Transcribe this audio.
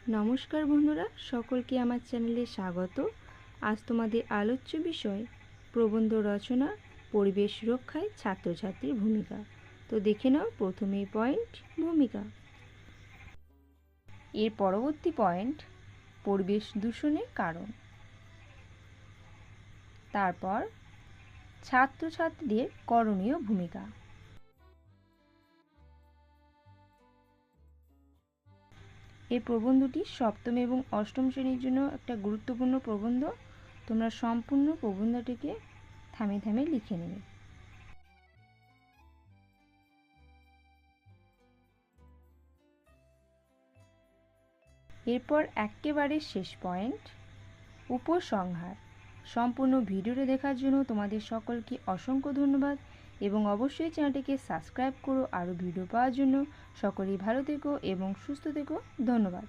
নমস্কার বন্ধুরা, সকলকে আমার চ্যানেলে স্বাগত। আজ তোমাদের আলোচ্য বিষয় প্রবন্ধ রচনা, পরিবেশ রক্ষায় ছাত্রছাত্রীর ভূমিকা। তো দেখে নাও প্রথমেই পয়েন্ট ভূমিকা। এর পরবর্তী পয়েন্ট পরিবেশ দূষণের কারণ। তারপর ছাত্রছাত্রীদের করণীয় ভূমিকা। এই প্রবন্ধটি সপ্তম এবং অষ্টম শ্রেণীর জন্য একটা গুরুত্বপূর্ণ প্রবন্ধ। তোমরা সম্পূর্ণ প্রবন্ধটিকে থামিয়ে থামিয়ে লিখে নেবে। এরপর একেবারে শেষ পয়েন্ট উপসংহার। সম্পূর্ণ ভিডিওটি দেখার জন্য তোমাদের সকলকে অসংখ্য ধন্যবাদ এবং অবশ্যই চ্যানেলটিকে সাবস্ক্রাইব করো। আরও ভিডিও পাওয়ার জন্য সকলেই ভালো থেকো এবং সুস্থ থেকো। ধন্যবাদ।